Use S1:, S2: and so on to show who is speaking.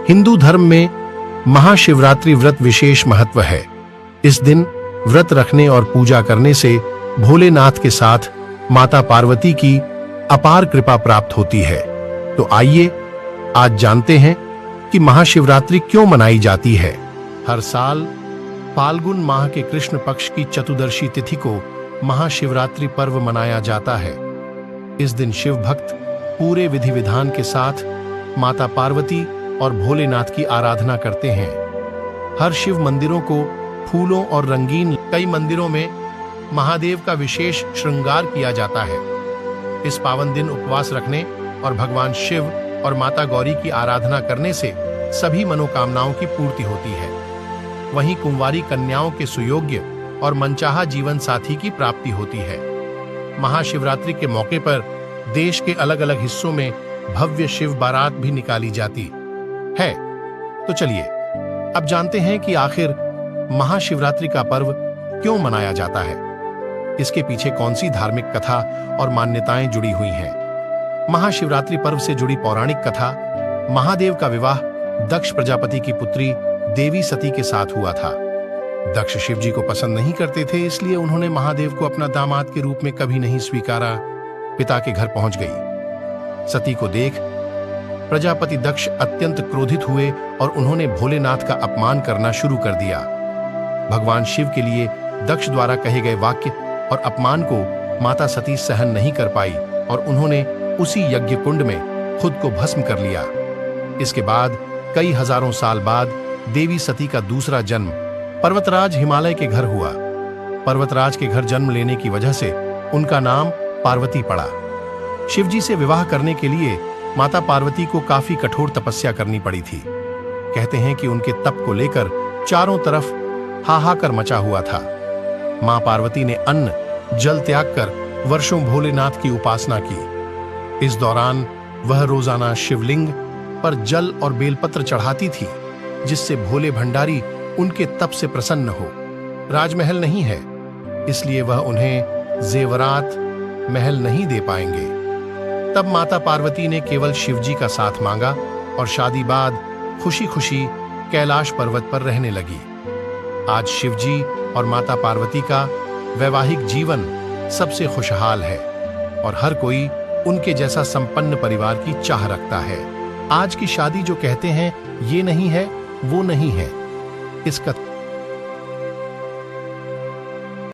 S1: हिंदू धर्म में महाशिवरात्रि व्रत विशेष महत्व है। इस दिन व्रत रखने और पूजा करने से भोलेनाथ के साथ माता पार्वती की अपार कृपा प्राप्त होती है। तो आइए आज जानते हैं कि महाशिवरात्रि क्यों मनाई जाती है। हर साल फाल्गुन माह के कृष्ण पक्ष की चतुर्दशी तिथि को महाशिवरात्रि पर्व मनाया जाता है। इस दिन शिव भक्त पूरे विधि विधान के साथ माता पार्वती और भोलेनाथ की आराधना करते हैं। हर शिव मंदिरों को फूलों और रंगीन, कई मंदिरों में महादेव का विशेष श्रृंगार किया जाता है। इस पावन दिन उपवास रखने और भगवान शिव और माता गौरी की आराधना करने से सभी मनोकामनाओं की पूर्ति होती है। वहीं कुंवारी कन्याओं के सुयोग्य और मनचाहा जीवन साथी की प्राप्ति होती है। महाशिवरात्रि के मौके पर देश के अलग अलग हिस्सों में भव्य शिव बारात भी निकाली जाती है। तो चलिए अब जानते हैं कि आखिर महाशिवरात्रि का पर्व क्यों मनाया जाता है। इसके पीछे कौन सी धार्मिक कथा और मान्यताएं जुड़ी हुई हैं। महाशिवरात्रि पर्व से जुड़ी पौराणिक कथा। महादेव का विवाह दक्ष प्रजापति की पुत्री देवी सती के साथ हुआ था। दक्ष शिव जी को पसंद नहीं करते थे, इसलिए उन्होंने महादेव को अपना दामाद के रूप में कभी नहीं स्वीकारा। पिता के घर पहुंच गई। सती को देख प्रजापति दक्ष अत्यंत क्रोधित हुए और उन्होंने भोलेनाथ का अपमान करना शुरू कर दिया। भगवान शिव के लिए दक्ष द्वारा कहे गए वाक्य और अपमान को माता सती सहन नहीं कर पाई और उन्होंने उसी यज्ञ कुंड में खुद को भस्म कर लिया। इसके बाद कई हजारों साल बाद देवी सती का दूसरा जन्म पर्वतराज हिमालय के घर हुआ। पर्वतराज के घर जन्म लेने की वजह से उनका नाम पार्वती पड़ा। शिवजी से विवाह करने के लिए माता पार्वती को काफी कठोर तपस्या करनी पड़ी थी। कहते हैं कि उनके तप को लेकर चारों तरफ हाहाकार मचा हुआ था। मां पार्वती ने अन्न जल त्याग कर वर्षों भोलेनाथ की उपासना की। इस दौरान वह रोजाना शिवलिंग पर जल और बेलपत्र चढ़ाती थी, जिससे भोले भंडारी उनके तप से प्रसन्न हो। राजमहल नहीं है, इसलिए वह उन्हें जेवरात महल नहीं दे पाएंगे। तब माता पार्वती ने केवल शिवजी का साथ मांगा और शादी बाद खुशी खुशी कैलाश पर्वत पर रहने लगी। आज शिवजी और माता पार्वती का वैवाहिक जीवन सबसे खुशहाल है और हर कोई उनके जैसा संपन्न परिवार की चाह रखता है। आज की शादी जो कहते हैं ये नहीं है वो नहीं है, इसका